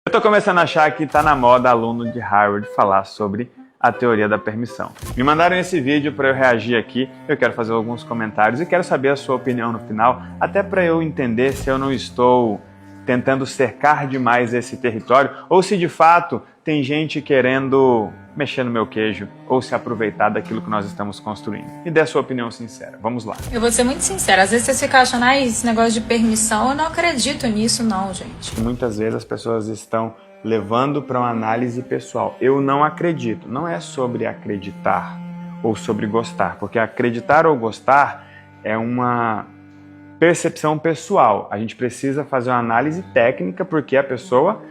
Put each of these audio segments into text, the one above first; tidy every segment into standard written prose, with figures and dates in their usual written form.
Eu tô começando a achar que tá na moda aluno de Harvard falar sobre a teoria da permissão. Me mandaram esse vídeo para eu reagir aqui, eu quero fazer alguns comentários e quero saber a sua opinião no final, até para eu entender se eu não estou tentando cercar demais esse território ou se de fato tem gente querendo mexer no meu queijo ou se aproveitar daquilo que nós estamos construindo. Me dê a sua opinião sincera. Vamos lá. Eu vou ser muito sincera. Às vezes você fica achando, esse negócio de permissão, eu não acredito nisso não, gente. Muitas vezes as pessoas estão levando para uma análise pessoal. Eu não acredito. Não é sobre acreditar ou sobre gostar, porque acreditar ou gostar é uma percepção pessoal. A gente precisa fazer uma análise técnica porque a pessoa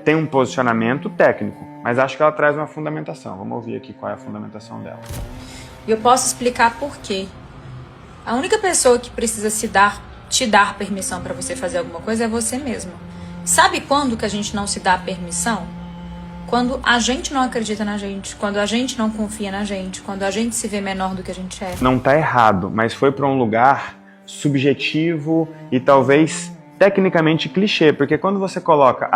tem um posicionamento técnico, mas acho que ela traz uma fundamentação. Vamos ouvir aqui qual é a fundamentação dela. E eu posso explicar por quê. A única pessoa que precisa te dar permissão para você fazer alguma coisa é você mesmo. Sabe quando que a gente não se dá permissão? Quando a gente não acredita na gente, quando a gente não confia na gente, quando a gente se vê menor do que a gente é. Não está errado, mas foi para um lugar subjetivo e talvez tecnicamente clichê, porque quando você coloca,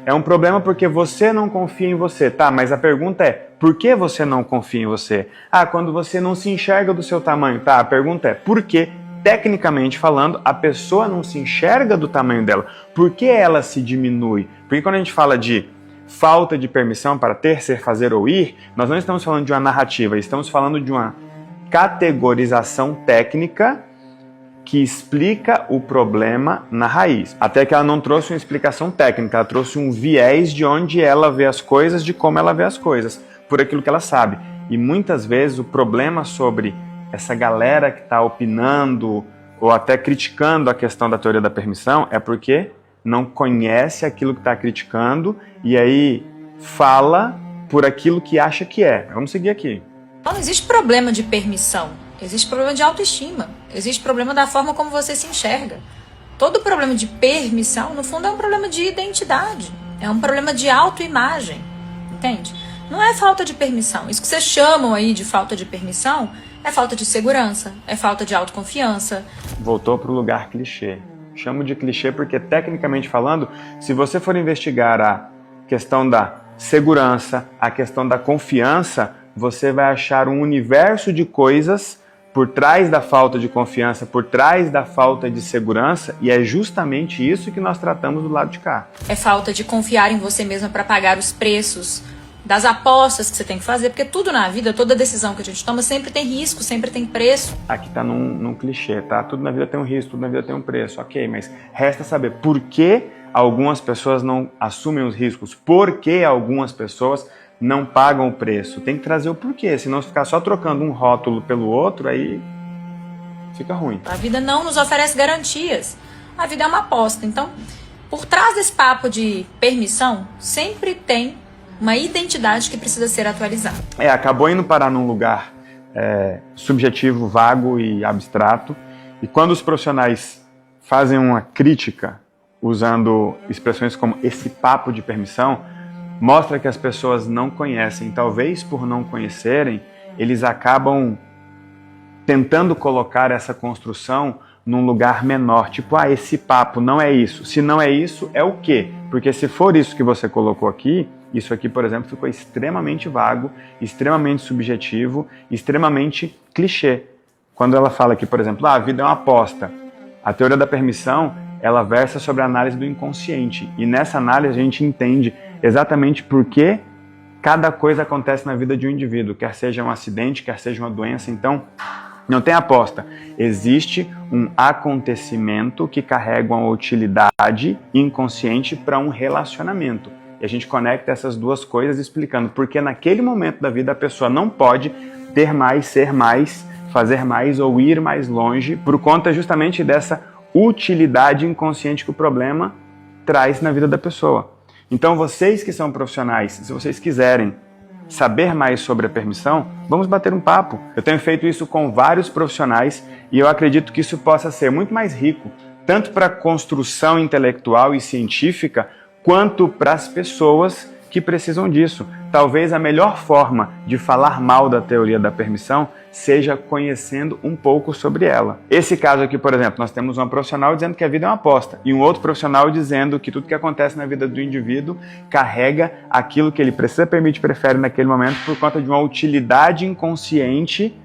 é um problema porque você não confia em você, tá, mas a pergunta é, por que você não confia em você? Quando você não se enxerga do seu tamanho, tá, a pergunta é, por que, tecnicamente falando, a pessoa não se enxerga do tamanho dela? Por que ela se diminui? Porque quando a gente fala de falta de permissão para ter, ser, fazer ou ir, nós não estamos falando de uma narrativa, estamos falando de uma categorização técnica que explica o problema na raiz. Até que ela não trouxe uma explicação técnica, ela trouxe um viés de onde ela vê as coisas, de como ela vê as coisas, por aquilo que ela sabe. E muitas vezes o problema sobre essa galera que está opinando ou até criticando a questão da teoria da permissão é porque não conhece aquilo que está criticando e aí fala por aquilo que acha que é. Vamos seguir aqui. Não existe problema de permissão. Existe problema de autoestima, existe problema da forma como você se enxerga. Todo problema de permissão, no fundo, é um problema de identidade, é um problema de autoimagem, entende? Não é falta de permissão. Isso que vocês chamam aí de falta de permissão é falta de segurança, é falta de autoconfiança. Voltou para o lugar clichê. Chamo de clichê porque, tecnicamente falando, se você for investigar a questão da segurança, a questão da confiança, você vai achar um universo de coisas por trás da falta de confiança, por trás da falta de segurança, e é justamente isso que nós tratamos do lado de cá. É falta de confiar em você mesma para pagar os preços das apostas que você tem que fazer, porque tudo na vida, toda decisão que a gente toma sempre tem risco, sempre tem preço. Aqui tá num clichê, tá? Tudo na vida tem um risco, tudo na vida tem um preço, ok, mas resta saber por que algumas pessoas não assumem os riscos, por que algumas pessoas não pagam o preço. Tem que trazer o porquê, senão ficar só trocando um rótulo pelo outro, aí fica ruim. A vida não nos oferece garantias. A vida é uma aposta. Então, por trás desse papo de permissão, sempre tem uma identidade que precisa ser atualizada. Acabou indo parar num lugar subjetivo, vago e abstrato. E quando os profissionais fazem uma crítica, usando expressões como esse papo de permissão, mostra que as pessoas não conhecem. Talvez por não conhecerem, eles acabam tentando colocar essa construção num lugar menor. Tipo, esse papo não é isso. Se não é isso, é o quê? Porque se for isso que você colocou aqui, isso aqui, por exemplo, ficou extremamente vago, extremamente subjetivo, extremamente clichê. Quando ela fala aqui, por exemplo, a vida é uma aposta. A teoria da permissão, ela versa sobre a análise do inconsciente. E nessa análise a gente entende exatamente por que cada coisa acontece na vida de um indivíduo, quer seja um acidente, quer seja uma doença. Então, não tem aposta. Existe um acontecimento que carrega uma utilidade inconsciente para um relacionamento. E a gente conecta essas duas coisas explicando porque naquele momento da vida a pessoa não pode ter mais, ser mais, fazer mais ou ir mais longe por conta justamente dessa utilidade inconsciente que o problema traz na vida da pessoa. Então vocês que são profissionais, se vocês quiserem saber mais sobre a permissão, vamos bater um papo. Eu tenho feito isso com vários profissionais e eu acredito que isso possa ser muito mais rico, tanto para a construção intelectual e científica, quanto para as pessoas que precisam disso. Talvez a melhor forma de falar mal da teoria da permissão seja conhecendo um pouco sobre ela. Esse caso aqui, por exemplo, nós temos um profissional dizendo que a vida é uma aposta e um outro profissional dizendo que tudo que acontece na vida do indivíduo carrega aquilo que ele precisa, permite, prefere naquele momento por conta de uma utilidade inconsciente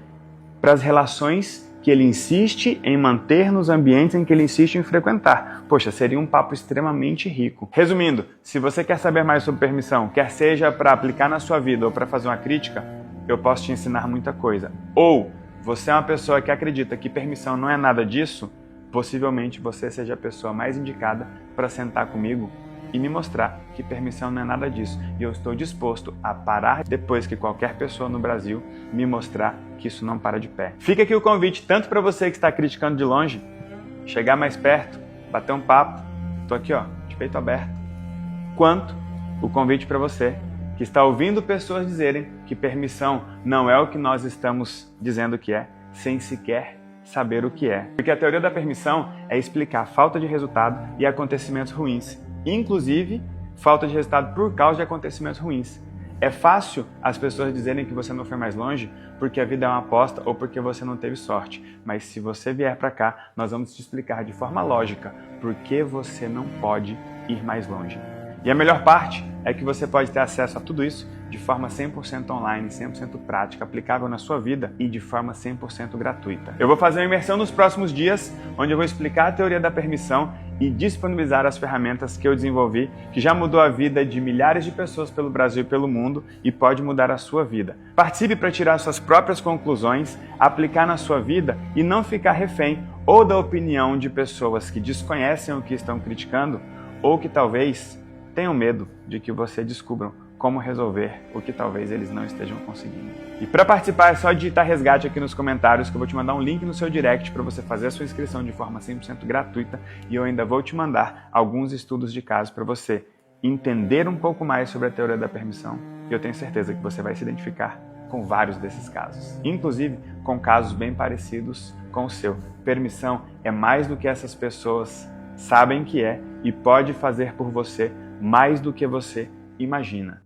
para as relações que ele insiste em manter nos ambientes em que ele insiste em frequentar. Poxa, seria um papo extremamente rico. Resumindo, se você quer saber mais sobre permissão, quer seja para aplicar na sua vida ou para fazer uma crítica, eu posso te ensinar muita coisa. Ou você é uma pessoa que acredita que permissão não é nada disso, possivelmente você seja a pessoa mais indicada para sentar comigo e me mostrar que permissão não é nada disso. E eu estou disposto a parar depois que qualquer pessoa no Brasil me mostrar que isso não para de pé. Fica aqui o convite, tanto para você que está criticando de longe, chegar mais perto, bater um papo, estou aqui ó, de peito aberto, quanto o convite para você que está ouvindo pessoas dizerem que permissão não é o que nós estamos dizendo que é, sem sequer saber o que é. Porque a teoria da permissão é explicar a falta de resultado e acontecimentos ruins, inclusive falta de resultado por causa de acontecimentos ruins. É fácil as pessoas dizerem que você não foi mais longe porque a vida é uma aposta ou porque você não teve sorte. Mas se você vier para cá, nós vamos te explicar de forma lógica por que você não pode ir mais longe. E a melhor parte é que você pode ter acesso a tudo isso de forma 100% online, 100% prática, aplicável na sua vida e de forma 100% gratuita. Eu vou fazer uma imersão nos próximos dias, onde eu vou explicar a teoria da permissão e disponibilizar as ferramentas que eu desenvolvi, que já mudou a vida de milhares de pessoas pelo Brasil e pelo mundo e pode mudar a sua vida. Participe para tirar suas próprias conclusões, aplicar na sua vida e não ficar refém ou da opinião de pessoas que desconhecem o que estão criticando ou que talvez tenham medo de que você descubra como resolver o que talvez eles não estejam conseguindo. E para participar é só digitar resgate aqui nos comentários que eu vou te mandar um link no seu direct para você fazer a sua inscrição de forma 100% gratuita e eu ainda vou te mandar alguns estudos de caso para você entender um pouco mais sobre a teoria da permissão e eu tenho certeza que você vai se identificar com vários desses casos, inclusive com casos bem parecidos com o seu. Permissão é mais do que essas pessoas sabem que é e pode fazer por você mais do que você imagina.